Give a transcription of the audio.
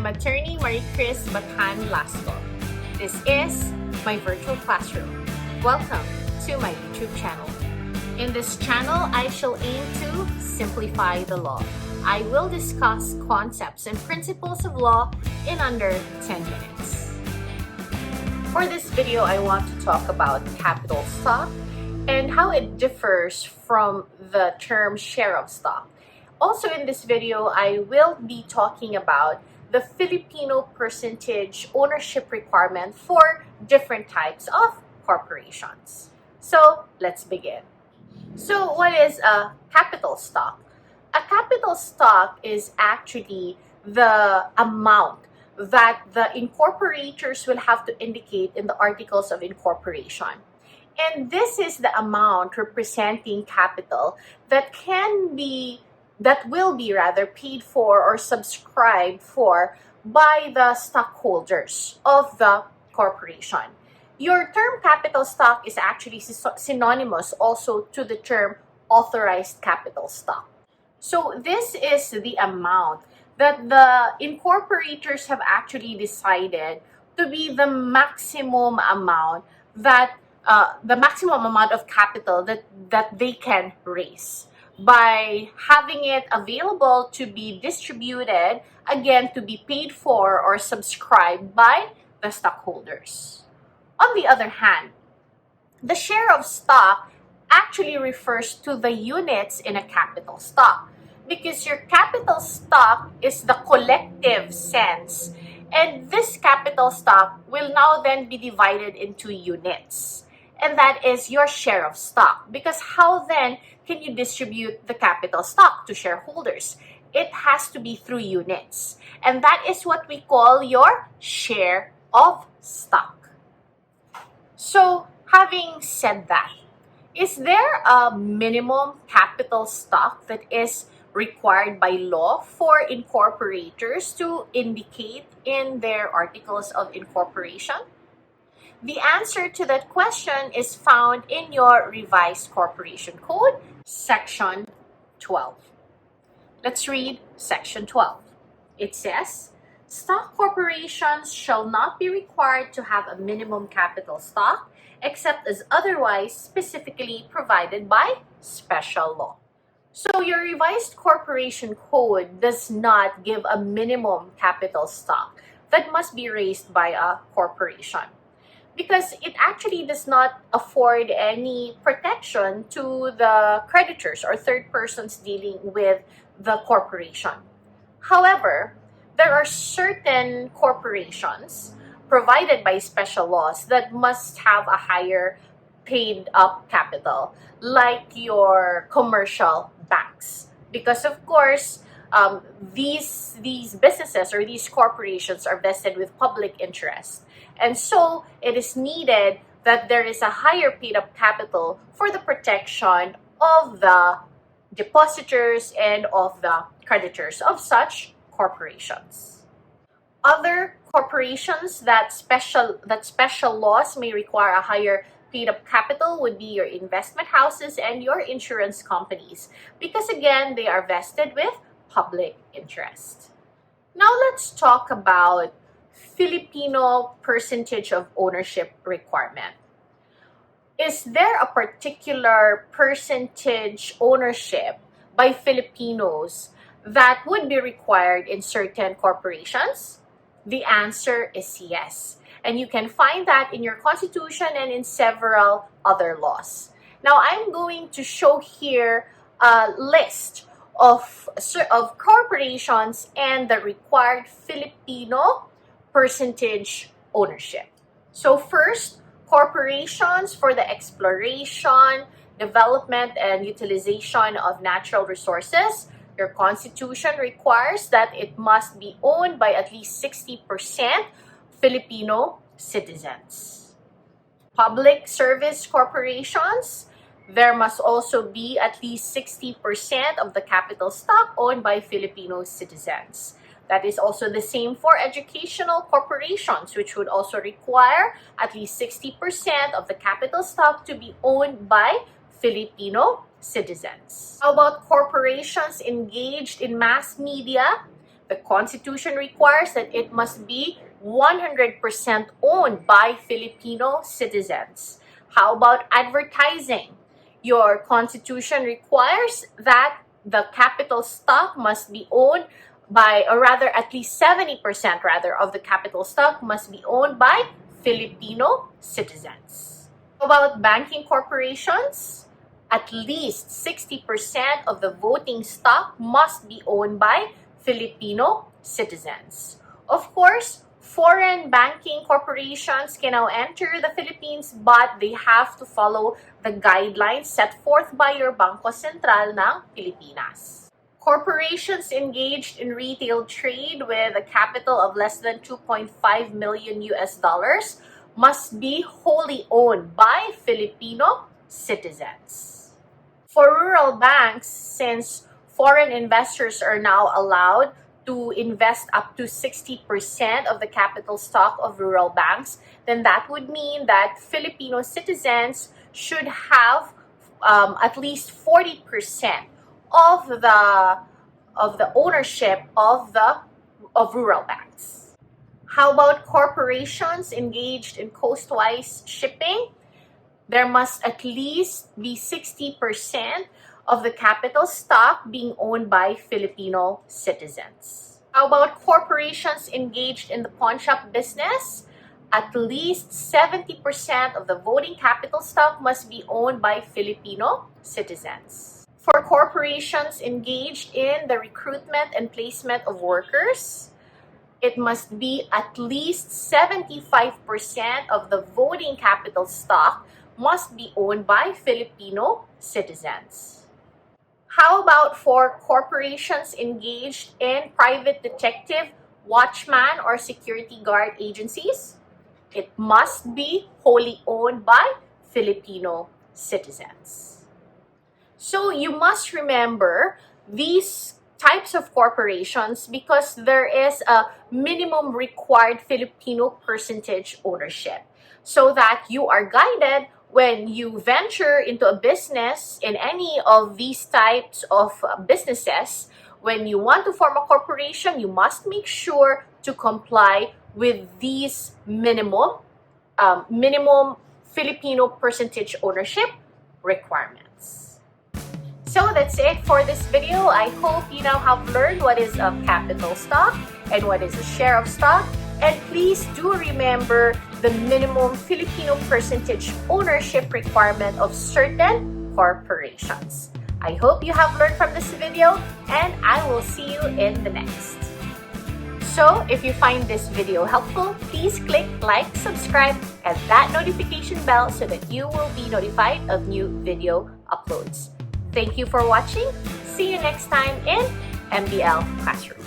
Attorney Marie-Chris Bathan Lasco. This is my virtual classroom. Welcome to my YouTube channel. In this channel, I shall aim to simplify the law. I will discuss concepts and principles of law in under 10 minutes. For this video, I want to talk about capital stock and how it differs from the term share of stock. Also in this video, I will be talking about the Filipino percentage ownership requirement for different types of corporations. So let's begin. So what is a capital stock? A capital stock is actually the amount that the incorporators will have to indicate in the articles of incorporation. And this is the amount representing capital that will be paid for or subscribed for by the stockholders of the corporation. Your term capital stock is actually synonymous also to the term authorized capital stock. So this is the amount that the incorporators have actually decided to be the maximum amount of capital that they can raise, by having it available to be distributed, again, to be paid for or subscribed by the stockholders. On the other hand, the share of stock actually refers to the units in a capital stock, because your capital stock is the collective sense, and this capital stock will now then be divided into units. And that is your share of stock. Because how then can you distribute the capital stock to shareholders? It has to be through units. And that is what we call your share of stock. So, having said that, is there a minimum capital stock that is required by law for incorporators to indicate in their articles of incorporation? The answer to that question is found in your Revised Corporation Code, Section 12. Let's read Section 12. It says, stock corporations shall not be required to have a minimum capital stock except as otherwise specifically provided by special law. So your Revised Corporation Code does not give a minimum capital stock that must be raised by a corporation, because it actually does not afford any protection to the creditors or third persons dealing with the corporation. However, there are certain corporations provided by special laws that must have a higher paid up capital, like your commercial banks. Because of course, these businesses or these corporations are vested with public interest. And so it is needed that there is a higher paid up capital for the protection of the depositors and of the creditors of such corporations. Other corporations that special laws may require a higher paid up capital would be your investment houses and your insurance companies, because again, they are vested with public interest. Now let's talk about Filipino percentage of ownership requirement. Is there a particular percentage ownership by Filipinos that would be required in certain corporations? The answer is yes. And you can find that in your constitution and in several other laws. Now, I'm going to show here a list of corporations and the required Filipino percentage ownership. So first, corporations for the exploration, development, and utilization of natural resources. Your constitution requires that it must be owned by at least 60% Filipino citizens. Public service corporations, there must also be at least 60% of the capital stock owned by Filipino citizens. That is also the same for educational corporations, which would also require at least 60% of the capital stock to be owned by Filipino citizens. How about corporations engaged in mass media? The Constitution requires that it must be 100% owned by Filipino citizens. How about advertising? Your Constitution requires that the capital stock must be owned by, or rather at least 70% rather of the capital stock must be owned by Filipino citizens. How about banking corporations? At least 60% of the voting stock must be owned by Filipino citizens. Of course, foreign banking corporations can now enter the Philippines, but they have to follow the guidelines set forth by your Bangko Sentral ng Pilipinas. Corporations engaged in retail trade with a capital of less than 2.5 million US dollars must be wholly owned by Filipino citizens. For rural banks, since foreign investors are now allowed to invest up to 60% of the capital stock of rural banks, then that would mean that Filipino citizens should have at least 40% of the ownership of rural banks. How about corporations engaged in coastwise shipping? There must at least be 60% of the capital stock being owned by Filipino citizens. How about corporations engaged in the pawn shop business? At least 70% of the voting capital stock must be owned by Filipino citizens. For corporations engaged in the recruitment and placement of workers, it must be at least 75% of the voting capital stock must be owned by Filipino citizens. How about for corporations engaged in private detective, watchman, or security guard agencies? It must be wholly owned by Filipino citizens. So you must remember these types of corporations because there is a minimum required Filipino percentage ownership so that you are guided when you venture into a business in any of these types of businesses. When you want to form a corporation, you must make sure to comply with these minimum Filipino percentage ownership requirements. So that's it for this video. I hope you now have learned what is a capital stock and what is a share of stock. And please do remember the minimum Filipino percentage ownership requirement of certain corporations. I hope you have learned from this video, and I will see you in the next. So if you find this video helpful, please click like, subscribe, and that notification bell so that you will be notified of new video uploads. Thank you for watching. See you next time in MBL Classroom.